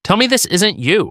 Tell me this isn't you.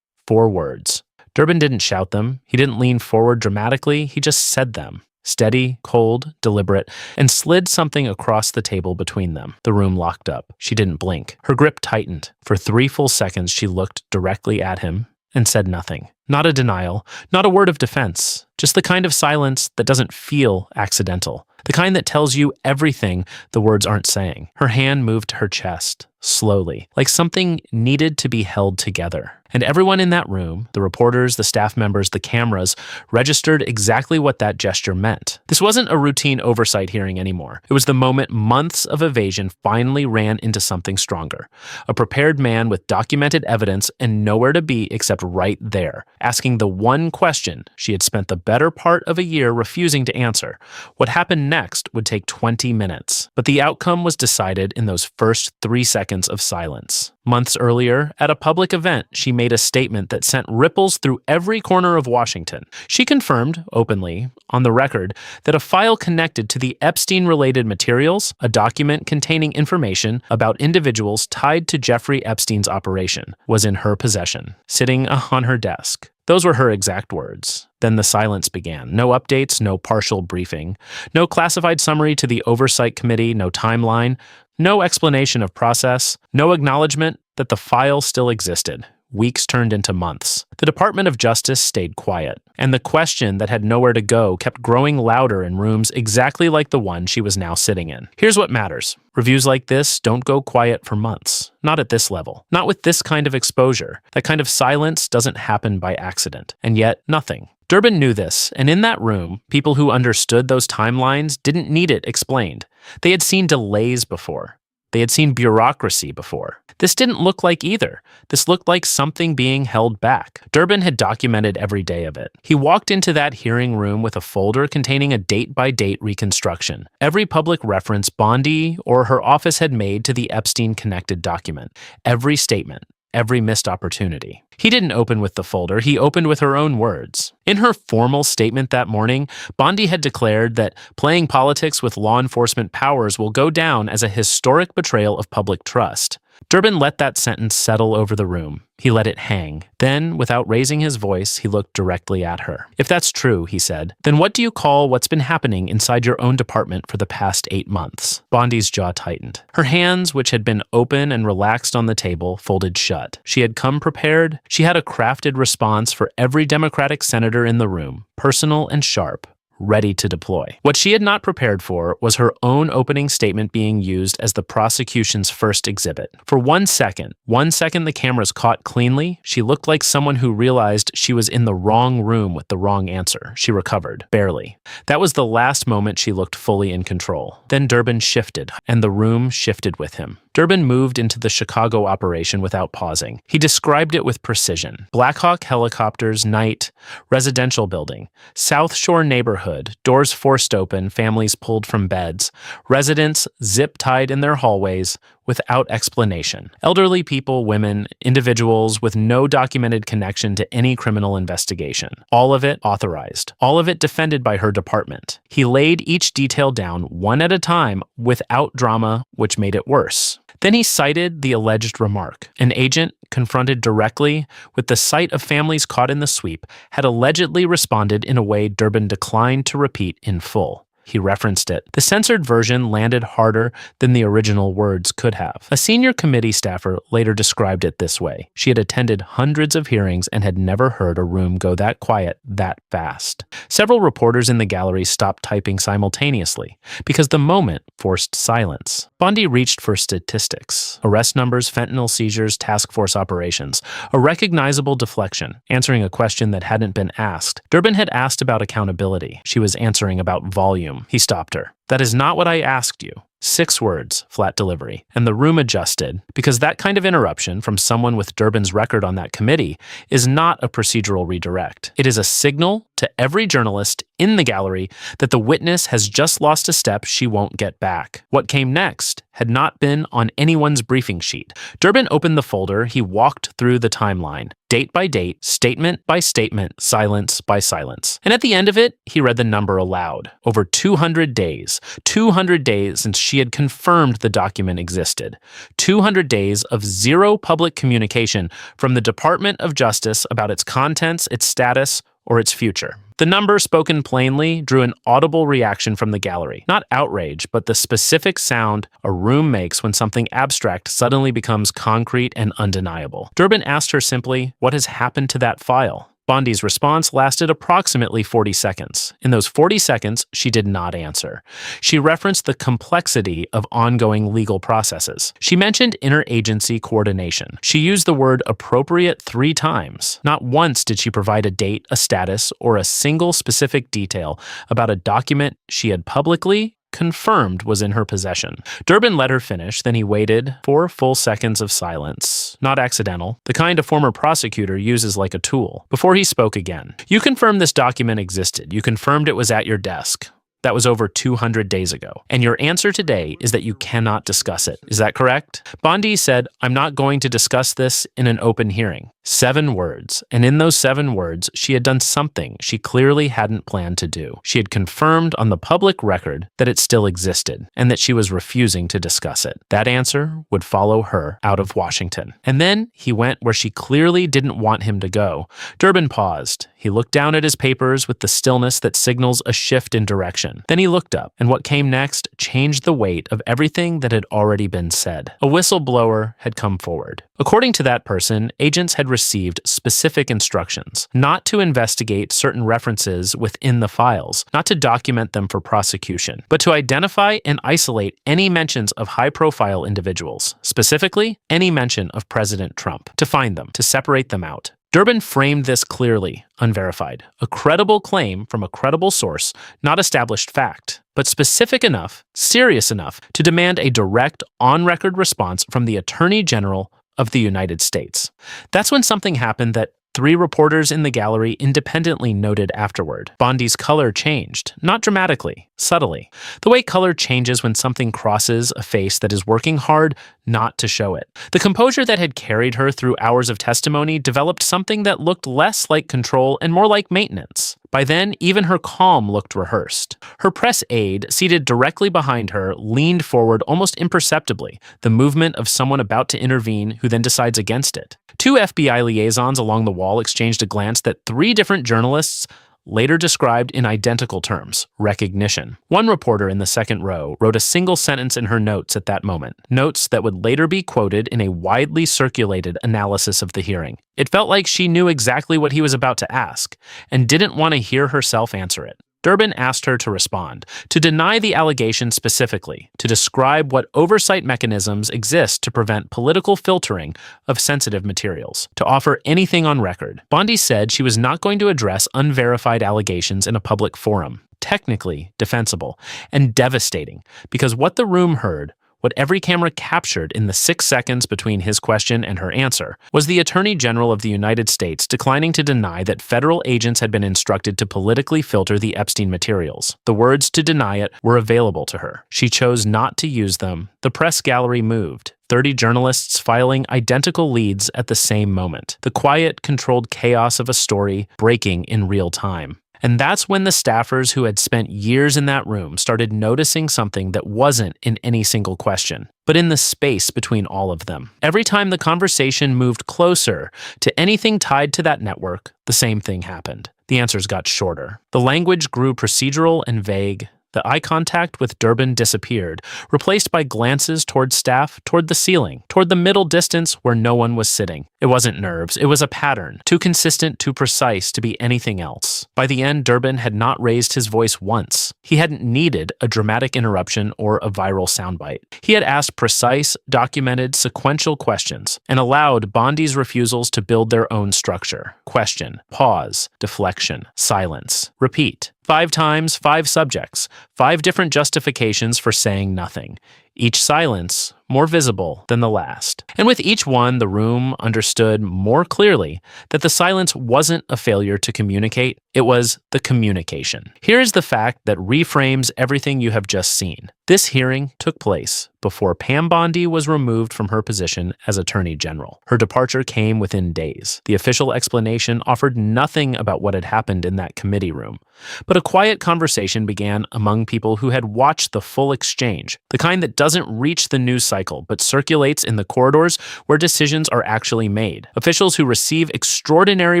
4 words. Durbin didn't shout them. He didn't lean forward dramatically. He just said them. Steady, cold, deliberate, and slid something across the table between them. The room locked up. She didn't blink. Her grip tightened. For 3 full seconds, she looked directly at him and said nothing. Not a denial, not a word of defense, just the kind of silence that doesn't feel accidental, the kind that tells you everything the words aren't saying. Her hand moved to her chest, slowly, like something needed to be held together. And everyone in that room, the reporters, the staff members, the cameras, registered exactly what that gesture meant. This wasn't a routine oversight hearing anymore. It was the moment months of evasion finally ran into something stronger. A prepared man with documented evidence and nowhere to be except right there, asking the one question she had spent the better part of a year refusing to answer. What happened next would take 20 minutes, but the outcome was decided in those first 3 seconds of silence. Months earlier, at a public event, she made a statement that sent ripples through every corner of Washington. She confirmed, openly, on the record, that a file connected to the Epstein-related materials, a document containing information about individuals tied to Jeffrey Epstein's operation, was in her possession, sitting on her desk. Those were her exact words. Then the silence began. No updates, no partial briefing, no classified summary to the Oversight Committee, no timeline, no explanation of process, no acknowledgement that the file still existed. Weeks turned into months. The Department of Justice stayed quiet, and the question that had nowhere to go kept growing louder in rooms exactly like the one she was now sitting in. Here's what matters. Reviews like this don't go quiet for months. Not at this level. Not with this kind of exposure. That kind of silence doesn't happen by accident. And yet, nothing. Durbin knew this, and in that room, people who understood those timelines didn't need it explained. They had seen delays before. They had seen bureaucracy before. This didn't look like either. This looked like something being held back. Durbin had documented every day of it. He walked into that hearing room with a folder containing a date-by-date reconstruction. Every public reference Bondi or her office had made to the Epstein-connected document. Every statement. Every missed opportunity. He didn't open with the folder, he opened with her own words. In her formal statement that morning, Bondi had declared that playing politics with law enforcement powers will go down as a historic betrayal of public trust. Durbin let that sentence settle over the room. He let it hang. Then, without raising his voice, he looked directly at her. If that's true, he said, then what do you call what's been happening inside your own department for the past 8 months? Bondi's jaw tightened. Her hands, which had been open and relaxed on the table, folded shut. She had come prepared. She had a crafted response for every Democratic senator in the room, personal and sharp, ready to deploy. What she had not prepared for was her own opening statement being used as the prosecution's first exhibit. For 1 second the cameras caught cleanly, she looked like someone who realized she was in the wrong room with the wrong answer. She recovered, barely. That was the last moment she looked fully in control. Then Durbin shifted, and the room shifted with him. Durbin moved into the Chicago operation without pausing. He described it with precision. Black Hawk helicopters, night, residential building, South Shore neighborhood, doors forced open, families pulled from beds, residents zip-tied in their hallways without explanation. Elderly people, women, individuals with no documented connection to any criminal investigation. All of it authorized. All of it defended by her department. He laid each detail down one at a time without drama, which made it worse. Then he cited the alleged remark. An agent, confronted directly with the sight of families caught in the sweep, had allegedly responded in a way Durbin declined to repeat in full. He referenced it. The censored version landed harder than the original words could have. A senior committee staffer later described it this way. She had attended hundreds of hearings and had never heard a room go that quiet that fast. Several reporters in the gallery stopped typing simultaneously because the moment forced silence. Bondi reached for statistics. Arrest numbers, fentanyl seizures, task force operations. A recognizable deflection, answering a question that hadn't been asked. Durbin had asked about accountability. She was answering about volume. He stopped her. That is not what I asked you. 6 words, flat delivery, and the room adjusted, because that kind of interruption from someone with Durbin's record on that committee is not a procedural redirect. It is a signal to every journalist in the gallery that the witness has just lost a step she won't get back. What came next had not been on anyone's briefing sheet. Durbin opened the folder. He walked through the timeline, date by date, statement by statement, silence by silence. And at the end of it, he read the number aloud. Over 200 days. 200 days since she had confirmed the document existed. 200 days of zero public communication from the Department of Justice about its contents, its status, or its future. The number, spoken plainly, drew an audible reaction from the gallery. Not outrage, but the specific sound a room makes when something abstract suddenly becomes concrete and undeniable. Durbin asked her simply, "What has happened to that file?" Bondi's response lasted approximately 40 seconds. In those 40 seconds, she did not answer. She referenced the complexity of ongoing legal processes. She mentioned interagency coordination. She used the word appropriate 3 times. Not once did she provide a date, a status, or a single specific detail about a document she had publicly confirmed was in her possession. Durbin let her finish, then he waited 4 full seconds of silence. Not accidental, the kind a former prosecutor uses like a tool. Before he spoke again. "You confirmed this document existed. You confirmed it was at your desk. That was over 200 days ago. And your answer today is that you cannot discuss it. Is that correct?" Bondi said, "I'm not going to discuss this in an open hearing." 7 words. And in those 7 words, she had done something she clearly hadn't planned to do. She had confirmed on the public record that it still existed and that she was refusing to discuss it. That answer would follow her out of Washington. And then he went where she clearly didn't want him to go. Durbin paused. He looked down at his papers with the stillness that signals a shift in direction. Then he looked up, and what came next changed the weight of everything that had already been said. A whistleblower had come forward. According to that person, agents had received specific instructions not to investigate certain references within the files, not to document them for prosecution, but to identify and isolate any mentions of high-profile individuals, specifically any mention of President Trump, to find them, to separate them out. Durbin framed this clearly, unverified, a credible claim from a credible source, not established fact, but specific enough, serious enough, to demand a direct, on-record response from the Attorney General of the United States. That's when something happened that 3 reporters in the gallery independently noted afterward. Bondi's color changed, not dramatically, subtly. The way color changes when something crosses a face that is working hard not to show it. The composure that had carried her through hours of testimony developed something that looked less like control and more like maintenance. By then, even her calm looked rehearsed. Her press aide, seated directly behind her, leaned forward almost imperceptibly, the movement of someone about to intervene who then decides against it. 2 FBI liaisons along the wall exchanged a glance that 3 different journalists later described in identical terms: recognition. One reporter in the second row wrote a single sentence in her notes at that moment, notes that would later be quoted in a widely circulated analysis of the hearing. It felt like she knew exactly what he was about to ask and didn't want to hear herself answer it. Durbin asked her to respond, to deny the allegation specifically, to describe what oversight mechanisms exist to prevent political filtering of sensitive materials, to offer anything on record. Bondi said she was not going to address unverified allegations in a public forum, technically defensible, and devastating, because what the room heard, what every camera captured in the 6 seconds between his question and her answer, was the Attorney General of the United States declining to deny that federal agents had been instructed to politically filter the Epstein materials. The words to deny it were available to her. She chose not to use them. The press gallery moved. 30 journalists filing identical leads at the same moment. The quiet, controlled chaos of a story breaking in real time. And that's when the staffers who had spent years in that room started noticing something that wasn't in any single question, but in the space between all of them. Every time the conversation moved closer to anything tied to that network, the same thing happened. The answers got shorter. The language grew procedural and vague. The eye contact with Durbin disappeared, replaced by glances toward staff, toward the ceiling, toward the middle distance where no one was sitting. It wasn't nerves, it was a pattern, too consistent, too precise to be anything else. By the end, Durbin had not raised his voice once. He hadn't needed a dramatic interruption or a viral soundbite. He had asked precise, documented, sequential questions and allowed Bondi's refusals to build their own structure. Question, pause, deflection, silence, repeat. 5 times, 5 subjects, 5 different justifications for saying nothing. each silence more visible than the last. And with each one, the room understood more clearly that the silence wasn't a failure to communicate, it was the communication. Here is the fact that reframes everything you have just seen. This hearing took place before Pam Bondi was removed from her position as Attorney General. Her departure came within days. The official explanation offered nothing about what had happened in that committee room. But a quiet conversation began among people who had watched the full exchange, the kind that doesn't reach the news cycle but circulates in the corridors where decisions are actually made. Officials who receive extraordinary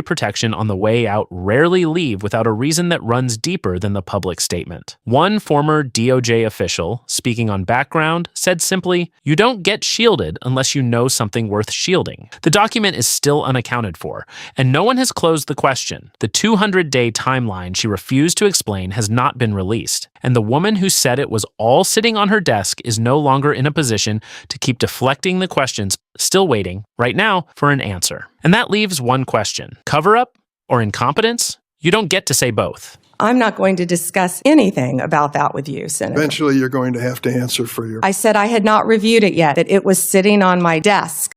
protection on the way out rarely leave without a reason that runs deeper than the public statement. One former DOJ official, speaking on background, said simply, "You don't get shielded unless you know something worth shielding." The document is still unaccounted for, and no one has closed the question. The 200-day timeline she refused to explain has not been released, and the woman who said it was all sitting on her desk is no longer in a position to keep deflecting the questions, still waiting, right now, for an answer. And that leaves one question: cover-up or incompetence? You don't get to say both. I'm not going to discuss anything about that with you, Senator. Eventually, you're going to have to answer for your... I said I had not reviewed it yet, that it was sitting on my desk.